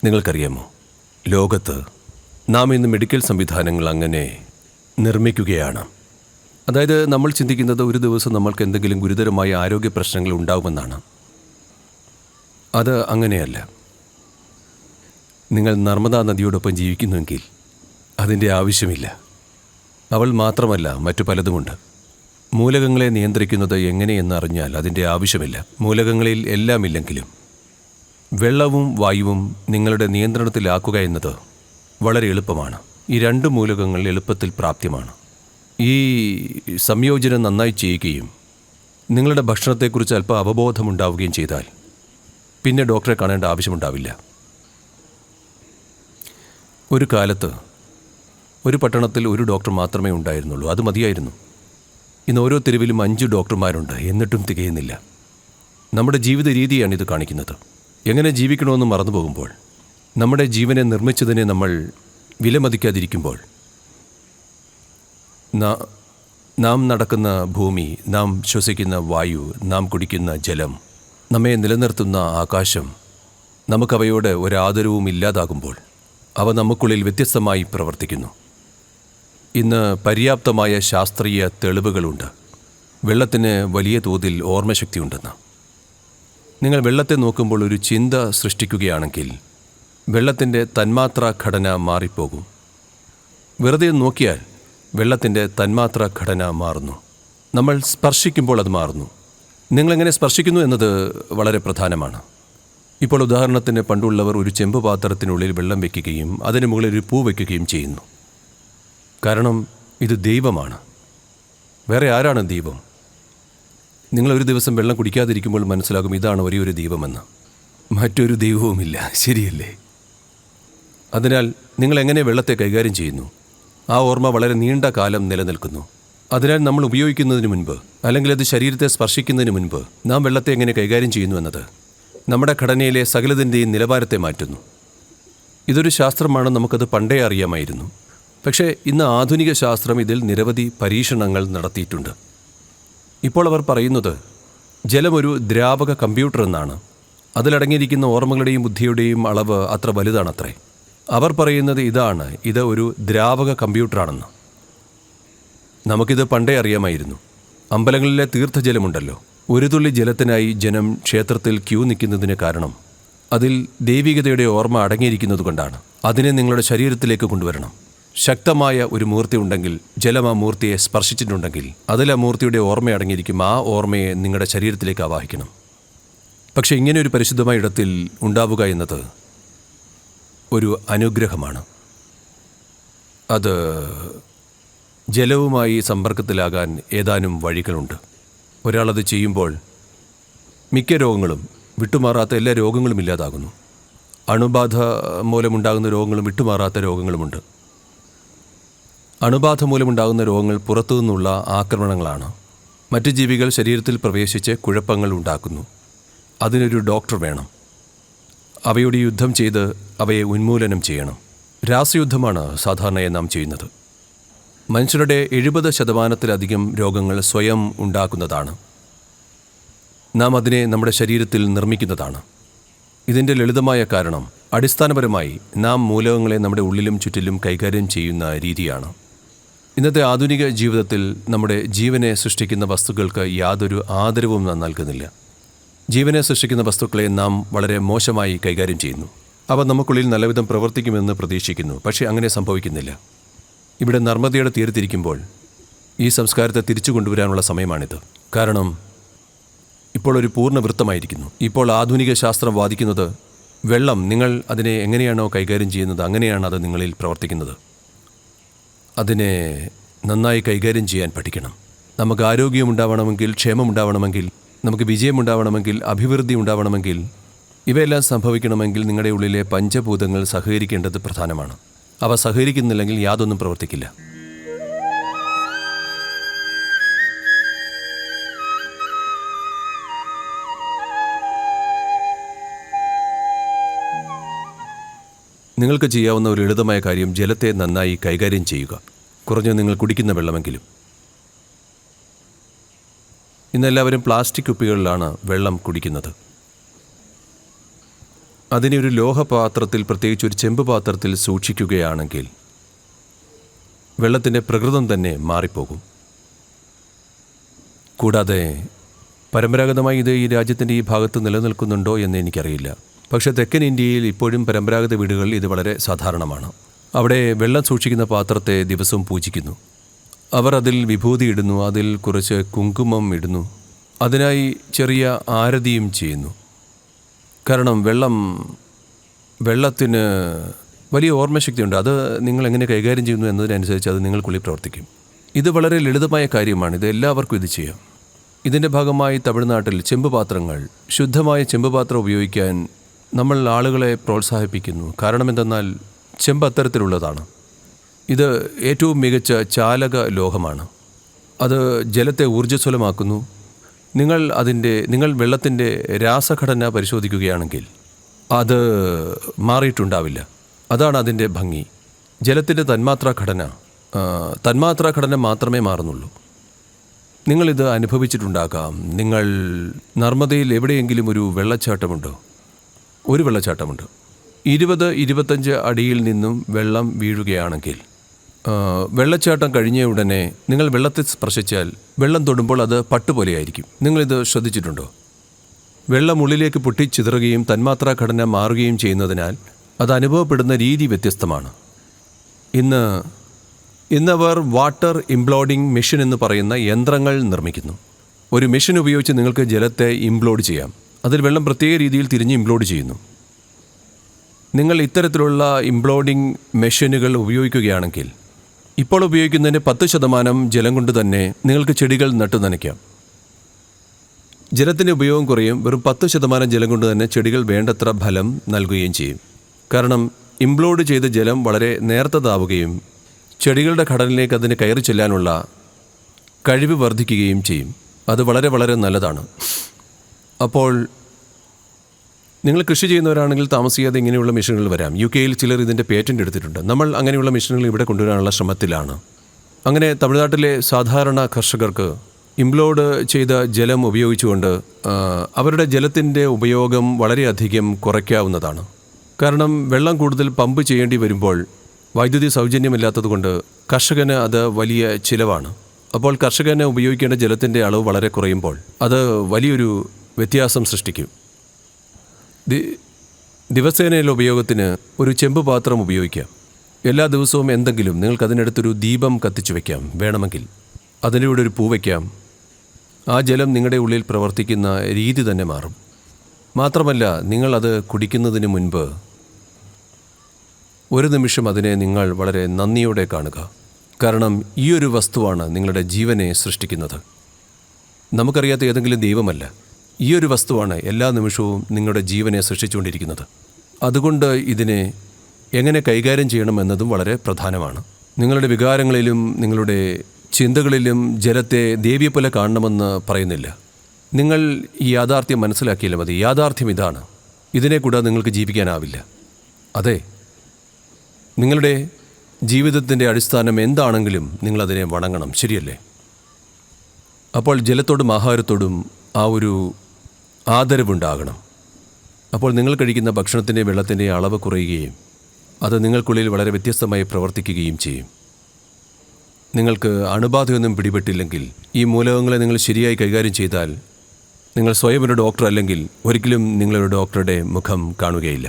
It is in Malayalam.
നിങ്ങൾക്കറിയാമോ, ലോകത്ത് നാം ഇന്ന് മെഡിക്കൽ സംവിധാനങ്ങൾ അങ്ങനെ നിർമ്മിക്കുകയാണ്. അതായത് നമ്മൾ ചിന്തിക്കുന്നത് ഒരു ദിവസം നമ്മൾക്ക് എന്തെങ്കിലും ഗുരുതരമായ ആരോഗ്യ പ്രശ്നങ്ങൾ ഉണ്ടാവുമെന്നാണ്. അത് അങ്ങനെയല്ല. നിങ്ങൾ നർമ്മദാ നദിയോടൊപ്പം ജീവിക്കുന്നുവെങ്കിൽ അതിൻ്റെ ആവശ്യമില്ല. അവൾ മാത്രമല്ല, മറ്റു പലതുമുണ്ട്. മൂലകങ്ങളെ നിയന്ത്രിക്കുന്നത് എങ്ങനെയെന്ന് അറിഞ്ഞാൽ അതിൻ്റെ ആവശ്യമില്ല. മൂലകങ്ങളിൽ എല്ലാം ഇല്ലെങ്കിലും വെള്ളവും വായുവും നിങ്ങളുടെ നിയന്ത്രണത്തിലാക്കുക എന്നത് വളരെ എളുപ്പമാണ്. ഈ രണ്ട് മൂലകങ്ങൾ എളുപ്പത്തിൽ പ്രാപ്യമാണ്. ഈ സംയോജനം നന്നായി ചെയ്യുകയും നിങ്ങളുടെ ഭക്ഷണത്തെക്കുറിച്ച് അല്പം അവബോധമുണ്ടാവുകയും ചെയ്താൽ പിന്നെ ഡോക്ടറെ കാണേണ്ട ആവശ്യമുണ്ടാവില്ല. ഒരു കാലത്ത് ഒരു പട്ടണത്തിൽ ഒരു ഡോക്ടർ മാത്രമേ ഉണ്ടായിരുന്നുള്ളൂ. അത് മതിയായിരുന്നു. ഇന്ന് ഓരോ തെരുവിലും 5 ഡോക്ടർമാരുണ്ട്, എന്നിട്ടും തികയുന്നില്ല. നമ്മുടെ ജീവിത രീതിയാണ് ഇത് കാണിക്കുന്നത്. എങ്ങനെ ജീവിക്കണമെന്ന് മറന്നുപോകുമ്പോൾ, നമ്മുടെ ജീവനെ നിർമ്മിച്ചതിനെ നമ്മൾ വിലമതിക്കാതിരിക്കുമ്പോൾ, നാം നടക്കുന്ന ഭൂമി, നാം ശ്വസിക്കുന്ന വായു, നാം കുടിക്കുന്ന ജലം, നമ്മെ നിലനിർത്തുന്ന ആകാശം, നമുക്കവയോട് ഒരാദരവും ഇല്ലാതാകുമ്പോൾ അവ നമുക്കുള്ളിൽ വ്യത്യസ്തമായി പ്രവർത്തിക്കുന്നു. ഇന്ന് പര്യാപ്തമായ ശാസ്ത്രീയ തെളിവുകളുണ്ട് വെള്ളത്തിന് വലിയ തോതിൽ ഓർമ്മശക്തിയുണ്ടെന്ന്. നിങ്ങൾ വെള്ളത്തെ നോക്കുമ്പോൾ ഒരു ചിന്ത സൃഷ്ടിക്കുകയാണെങ്കിൽ വെള്ളത്തിൻ്റെ തന്മാത്രാ ഘടന മാറിപ്പോകും. വെറുതെ നോക്കിയാൽ വെള്ളത്തിൻ്റെ തന്മാത്രാ ഘടന മാറുന്നു. നമ്മൾ സ്പർശിക്കുമ്പോൾ അത് മാറുന്നു. നിങ്ങളെങ്ങനെ സ്പർശിക്കുന്നു എന്നത് വളരെ പ്രധാനമാണ്. ഇപ്പോൾ ഉദാഹരണത്തിന്, പണ്ടുള്ളവർ ഒരു ചെമ്പ് പാത്രത്തിനുള്ളിൽ വെള്ളം വയ്ക്കുകയും അതിന് മുകളിൽ ഒരു പൂ വയ്ക്കുകയും ചെയ്യുന്നു. കാരണം ഇത് ദൈവമാണ്. വേറെ ആരാണ് ദൈവം? നിങ്ങളൊരു ദിവസം വെള്ളം കുടിക്കാതിരിക്കുമ്പോൾ മനസ്സിലാകും ഇതാണ് ഒരേ ഒരു ദൈവമെന്ന്. മറ്റൊരു ദൈവവുമില്ല, ശരിയല്ലേ? അതിനാൽ നിങ്ങൾ എങ്ങനെ വെള്ളത്തെ കൈകാര്യം ചെയ്യുന്നു, ആ ഓർമ്മ വളരെ നീണ്ട കാലം നിലനിൽക്കുന്നു. അതിനാൽ നമ്മൾ ഉപയോഗിക്കുന്നതിന് മുൻപ്, അല്ലെങ്കിൽ അത് ശരീരത്തെ സ്പർശിക്കുന്നതിന് മുൻപ് നാം വെള്ളത്തെ എങ്ങനെ കൈകാര്യം ചെയ്യുന്നു എന്നത് നമ്മുടെ ഘടനയിലെ സകലതിൻ്റെയും നിലവാരത്തെ മാറ്റുന്നു. ഇതൊരു ശാസ്ത്രമാണ്, നമുക്കത് പണ്ടേ അറിയാമായിരുന്നു. പക്ഷേ ഇന്ന് ആധുനിക ശാസ്ത്രം ഇതിൽ നിരവധി പരീക്ഷണങ്ങൾ നടത്തിയിട്ടുണ്ട്. ഇപ്പോൾ അവർ പറയുന്നത് ജലമൊരു ദ്രാവക കമ്പ്യൂട്ടർ എന്നാണ്. അതിലടങ്ങിയിരിക്കുന്ന ഓർമ്മകളുടെയും ബുദ്ധിയുടെയും അളവ് അത്ര വലുതാണത്രേ. അവർ പറയുന്നത് ഇതാണ്, ഇത് ഒരു ദ്രാവക കമ്പ്യൂട്ടറാണെന്ന്. നമുക്കിത് പണ്ടേ അറിയാമായിരുന്നു. അമ്പലങ്ങളിലെ തീർത്ഥജലമുണ്ടല്ലോ, ഒരു തുള്ളി ജലത്തിനായി ജനം ക്ഷേത്രത്തിൽ ക്യൂ നിൽക്കുന്നതിന് കാരണം അതിൽ ദൈവികതയുടെ ഓർമ്മ അടങ്ങിയിരിക്കുന്നത് കൊണ്ടാണ്. അതിനെ നിങ്ങളുടെ ശരീരത്തിലേക്ക് കൊണ്ടുവരണം. ശക്തമായ ഒരു മൂർത്തി ഉണ്ടെങ്കിൽ, ജലം ആ മൂർത്തിയെ സ്പർശിച്ചിട്ടുണ്ടെങ്കിൽ അതിൽ ആ മൂർത്തിയുടെ ഓർമ്മ അടങ്ങിയിരിക്കും. ആ ഓർമ്മയെ നിങ്ങളുടെ ശരീരത്തിലേക്ക് ആവാഹിക്കണം. പക്ഷേ ഇങ്ങനെ ഒരു പരിശുദ്ധമായ ഇടത്തിൽ ഉണ്ടാവുക എന്നത് ഒരു അനുഗ്രഹമാണ്. അത് ജലവുമായി സമ്പർക്കത്തിലാകാൻ ഏതാനും വഴികളുണ്ട്. ഒരാളത് ചെയ്യുമ്പോൾ മിക്ക രോഗങ്ങളും, വിട്ടുമാറാത്ത എല്ലാ രോഗങ്ങളും ഇല്ലാതാകുന്നു. അണുബാധ മൂലമുണ്ടാകുന്ന രോഗങ്ങളും വിട്ടുമാറാത്ത രോഗങ്ങളുമുണ്ട്. അണുബാധ മൂലമുണ്ടാകുന്ന രോഗങ്ങൾ പുറത്തുനിന്നുള്ള ആക്രമണങ്ങളാണ്. മറ്റ് ജീവികൾ ശരീരത്തിൽ പ്രവേശിച്ച് കുഴപ്പങ്ങൾ ഉണ്ടാക്കുന്നു. അതിനൊരു ഡോക്ടർ വേണം. അവയോട് യുദ്ധം ചെയ്ത് അവയെ ഉന്മൂലനം ചെയ്യണം. രാസയുദ്ധമാണ് സാധാരണയായി നാം ചെയ്യുന്നത്. മനുഷ്യരുടെ 70% രോഗങ്ങൾ സ്വയം ഉണ്ടാക്കുന്നതാണ്. നാം അതിനെ നമ്മുടെ ശരീരത്തിൽ നിർമ്മിക്കുന്നതാണ്. ഇതിൻ്റെ ലളിതമായ കാരണം അടിസ്ഥാനപരമായി നാം മൂലകങ്ങളെ നമ്മുടെ ഉള്ളിലും ചുറ്റിലും കൈകാര്യം ചെയ്യുന്ന രീതിയാണ്. ഇന്നത്തെ ആധുനിക ജീവിതത്തിൽ നമ്മുടെ ജീവനെ സൃഷ്ടിക്കുന്ന വസ്തുക്കൾക്ക് യാതൊരു ആദരവും നാം നൽകുന്നില്ല. ജീവനെ സൃഷ്ടിക്കുന്ന വസ്തുക്കളെ നാം വളരെ മോശമായി കൈകാര്യം ചെയ്യുന്നു. അവ നമുക്കുള്ളിൽ നല്ലവിധം പ്രവർത്തിക്കുമെന്ന് പ്രതീക്ഷിക്കുന്നു. പക്ഷേ അങ്ങനെ സംഭവിക്കുന്നില്ല. ഇവിടെ നർമ്മദയുടെ തീരത്തിരിക്കുമ്പോൾ ഈ സംസ്കാരത്തെ തിരിച്ചു കൊണ്ടുവരാനുള്ള സമയമാണിത്. കാരണം ഇപ്പോൾ ഒരു പൂർണ്ണ വൃത്തമായിരിക്കുന്നു. ഇപ്പോൾ ആധുനിക ശാസ്ത്രം വാദിക്കുന്നത് വെള്ളം, നിങ്ങൾ അതിനെ എങ്ങനെയാണോ കൈകാര്യം ചെയ്യുന്നത് അങ്ങനെയാണ് അത് നിങ്ങളിൽ പ്രവർത്തിക്കുന്നത്. അതിനെ നന്നായി കൈകാര്യം ചെയ്യാൻ പഠിക്കണം. നമുക്ക് ആരോഗ്യമുണ്ടാവണമെങ്കിൽ, ക്ഷേമമുണ്ടാവണമെങ്കിൽ, നമുക്ക് വിജയമുണ്ടാവണമെങ്കിൽ, അഭിവൃദ്ധി ഉണ്ടാവണമെങ്കിൽ, ഇവയെല്ലാം സംഭവിക്കണമെങ്കിൽ നിങ്ങളുടെ ഉള്ളിലെ പഞ്ചഭൂതങ്ങൾ സഹകരിക്കേണ്ടത് പ്രധാനമാണ്. അവ സഹകരിക്കുന്നില്ലെങ്കിൽ യാതൊന്നും പ്രവർത്തിക്കില്ല. നിങ്ങൾക്ക് ചെയ്യാവുന്ന ഒരു ലളിതമായ കാര്യം ജലത്തെ നന്നായി കൈകാര്യം ചെയ്യുക. കുറഞ്ഞത് നിങ്ങൾ കുടിക്കുന്ന വെള്ളമെങ്കിലും. ഇന്നെല്ലാവരും പ്ലാസ്റ്റിക് കുപ്പികളിലാണ് വെള്ളം കുടിക്കുന്നത്. അതിനെ ഒരു ലോഹപാത്രത്തിൽ, പ്രത്യേകിച്ച് ഒരു ചെമ്പ് പാത്രത്തിൽ സൂക്ഷിക്കുകയാണെങ്കിൽ വെള്ളത്തിൻ്റെ പ്രകൃതം തന്നെ മാറിപ്പോകും. കൂടാതെ പരമ്പരാഗതമായി ഇത് ഈ രാജ്യത്തിൻ്റെ ഈ ഭാഗത്ത് നിലനിൽക്കുന്നുണ്ടോ എന്ന് എനിക്കറിയില്ല. പക്ഷേ തെക്കൻ ഇന്ത്യയിൽ ഇപ്പോഴും പരമ്പരാഗത വീടുകളിൽ ഇത് വളരെ സാധാരണമാണ്. അവിടെ വെള്ളം സൂക്ഷിക്കുന്ന പാത്രത്തെ ദിവസവും പൂജിക്കുന്നു. അവർ അതിൽ വിഭൂതി ഇടുന്നു, അതിൽ കുറച്ച് കുങ്കുമം ഇടുന്നു, അതിനായി ചെറിയ ആരതിയും ചെയ്യുന്നു. കാരണം വെള്ളത്തിന് വലിയ ഓർമ്മശക്തിയുണ്ട്. അത് നിങ്ങൾ എങ്ങനെ കൈകാര്യം ചെയ്യുന്നു എന്നതിനനുസരിച്ച് അത് നിങ്ങൾക്കുള്ളിൽ പ്രവർത്തിക്കും. ഇത് വളരെ ലളിതമായ കാര്യമാണ്. ഇത് എല്ലാവർക്കും ഇത് ചെയ്യാം. ഇതിൻ്റെ ഭാഗമായി തമിഴ്നാട്ടിൽ ചെമ്പ് പാത്രങ്ങൾ, ശുദ്ധമായ ചെമ്പ് പാത്രം ഉപയോഗിക്കാൻ നമ്മൾ ആളുകളെ പ്രോത്സാഹിപ്പിക്കുന്നു. കാരണം എന്തെന്നാൽ ചെമ്പ് അത്തരത്തിലുള്ളതാണ്. ഇത് ഏറ്റവും മികച്ച ചാലക ലോഹമാണ്. അത് ജലത്തെ ഊർജ്ജസ്വലമാക്കുന്നു. നിങ്ങൾ വെള്ളത്തിൻ്റെ രാസഘടന പരിശോധിക്കുകയാണെങ്കിൽ അത് മാറിയിട്ടുണ്ടാവില്ല. അതാണ് അതിൻ്റെ ഭംഗി. ജലത്തിൻ്റെ തന്മാത്രാഘടന മാത്രമേ മാറുന്നുള്ളൂ. നിങ്ങളിത് അനുഭവിച്ചിട്ടുണ്ടാകാം. നിങ്ങൾ നർമ്മദയിൽ എവിടെയെങ്കിലും ഒരു വെള്ളച്ചാട്ടമുണ്ടോ? ഒരു വെള്ളച്ചാട്ടമുണ്ട്. 20-25 അടിയിൽ നിന്നും വെള്ളം വീഴുകയാണെങ്കിൽ വെള്ളച്ചാട്ടം കഴിഞ്ഞ ഉടനെ നിങ്ങൾ വെള്ളത്തെ സ്പർശിച്ചാൽ വെള്ളം തൊടുമ്പോൾ അത് പട്ടുപോലെയായിരിക്കും. നിങ്ങളിത് ശ്രദ്ധിച്ചിട്ടുണ്ടോ? വെള്ളം ഉള്ളിലേക്ക് പൊട്ടിച്ചിതറുകയും തന്മാത്രാഘടന മാറുകയും ചെയ്യുന്നതിനാൽ അത് അനുഭവപ്പെടുന്ന രീതി വ്യത്യസ്തമാണ്. ഇന്നവർ വാട്ടർ ഇംപ്ലോഡിംഗ് മെഷീൻ എന്ന് പറയുന്ന യന്ത്രങ്ങൾ നിർമ്മിക്കുന്നു. ഒരു മെഷീൻ ഉപയോഗിച്ച് നിങ്ങൾക്ക് ജലത്തെ ഇംപ്ലോഡ് ചെയ്യാം. അതിൽ വെള്ളം പ്രത്യേക രീതിയിൽ തിരിഞ്ഞ് ഇംപ്ലോഡ് ചെയ്യുന്നു. നിങ്ങൾ ഇത്തരത്തിലുള്ള ഇംപ്ലോഡിംഗ് മെഷീനുകൾ ഉപയോഗിക്കുകയാണെങ്കിൽ ഇപ്പോൾ ഉപയോഗിക്കുന്നതിൻ്റെ 10% ജലം കൊണ്ട് തന്നെ നിങ്ങൾക്ക് ചെടികൾ നട്ടു നനയ്ക്കാം. ജലത്തിൻ്റെ ഉപയോഗം കുറയും. വെറും 10% ജലം കൊണ്ട് തന്നെ ചെടികൾ വേണ്ടത്ര ഫലം നൽകുകയും ചെയ്യും. കാരണം ഇംപ്ലോഡ് ചെയ്ത ജലം വളരെ നേർത്തതാവുകയും ചെടികളുടെ ഘടനയിലേക്ക് അതിന് കയറി ചെല്ലാനുള്ള കഴിവ് വർദ്ധിക്കുകയും ചെയ്യും. അത് വളരെ വളരെ നല്ലതാണ്. അപ്പോൾ നിങ്ങൾ കൃഷി ചെയ്യുന്നവരാണെങ്കിൽ താമസിയാതെ ഇങ്ങനെയുള്ള മെഷീനുകൾ വരാം. UK-യിൽ ചിലർ ഇതിൻ്റെ പേറ്റന്റ് എടുത്തിട്ടുണ്ട്. നമ്മൾ അങ്ങനെയുള്ള മെഷീനുകൾ ഇവിടെ കൊണ്ടുവരാനുള്ള ശ്രമത്തിലാണ്. അങ്ങനെ തമിഴ്നാട്ടിലെ സാധാരണ കർഷകർക്ക് ഇംപ്ലോഡ് ചെയ്ത ജലം ഉപയോഗിച്ചുകൊണ്ട് അവരുടെ ജലത്തിൻ്റെ ഉപയോഗം വളരെയധികം കുറയ്ക്കാവുന്നതാണ്. കാരണം വെള്ളം കൂടുതൽ പമ്പ് ചെയ്യേണ്ടി വരുമ്പോൾ വൈദ്യുതി സൗജന്യമില്ലാത്തതുകൊണ്ട് കർഷകന് അത് വലിയ ചിലവാണ്. അപ്പോൾ കർഷകന് ഉപയോഗിക്കേണ്ട ജലത്തിൻ്റെ അളവ് വളരെ കുറയുമ്പോൾ അത് വലിയൊരു വ്യത്യാസം സൃഷ്ടിക്കും. ദിവസേനയുള്ള ഉപയോഗത്തിന് ഒരു ചെമ്പ് പാത്രം ഉപയോഗിക്കാം. എല്ലാ ദിവസവും എന്തെങ്കിലും നിങ്ങൾക്കതിനടുത്തൊരു ദീപം കത്തിച്ചു വയ്ക്കാം. വേണമെങ്കിൽ അതിലൂടെ ഒരു പൂ വയ്ക്കാം. ആ ജലം നിങ്ങളുടെ ഉള്ളിൽ പ്രവർത്തിക്കുന്ന രീതി തന്നെ മാറും. മാത്രമല്ല, നിങ്ങളത് കുടിക്കുന്നതിന് മുൻപ് ഒരു നിമിഷം അതിനെ നിങ്ങൾ വളരെ നന്ദിയോടെ കാണുക. കാരണം ഈ ഒരു വസ്തുവാണ് നിങ്ങളുടെ ജീവനെ സൃഷ്ടിക്കുന്നത്. നമുക്കറിയാത്ത ഏതെങ്കിലും ദൈവമല്ല. ഈ ഒരു വസ്തുവാണ് എല്ലാ നിമിഷവും നിങ്ങളുടെ ജീവനെ സൃഷ്ടിച്ചുകൊണ്ടിരിക്കുന്നത്. അതുകൊണ്ട് ഇതിനെ എങ്ങനെ കൈകാര്യം ചെയ്യണമെന്നതും വളരെ പ്രധാനമാണ്. നിങ്ങളുടെ വികാരങ്ങളിലും നിങ്ങളുടെ ചിന്തകളിലും ജലത്തെ ദേവിയെപ്പോലെ കാണണമെന്ന് പറയുന്നില്ല. നിങ്ങൾ ഈ യാഥാർത്ഥ്യം മനസ്സിലാക്കിയാലും മതി. യാഥാർത്ഥ്യം ഇതാണ്. ഇതിനെ കൂടാതെ നിങ്ങൾക്ക് ജീവിക്കാനാവില്ല. അതെ, നിങ്ങളുടെ ജീവിതത്തിൻ്റെ അടിസ്ഥാനം എന്താണെങ്കിലും നിങ്ങളതിനെ വണങ്ങണം. ശരിയല്ലേ? അപ്പോൾ ജലത്തോടും ആഹാരത്തോടും ആ ഒരു ആദരവുണ്ടാകണം. അപ്പോൾ നിങ്ങൾ കഴിക്കുന്ന ഭക്ഷണത്തിൻ്റെ വെള്ളത്തിൻ്റെ അളവ് കുറയുകയും അത് നിങ്ങൾക്കുള്ളിൽ വളരെ വ്യത്യസ്തമായി പ്രവർത്തിക്കുകയും ചെയ്യും. നിങ്ങൾക്ക് അണുബാധയൊന്നും പിടിപെട്ടില്ലെങ്കിൽ, ഈ മൂലകങ്ങളെ നിങ്ങൾ ശരിയായി കൈകാര്യം ചെയ്താൽ, നിങ്ങൾ സ്വയം ഒരു ഡോക്ടർ അല്ലെങ്കിൽ ഒരിക്കലും നിങ്ങളൊരു ഡോക്ടറുടെ മുഖം കാണുകയില്ല.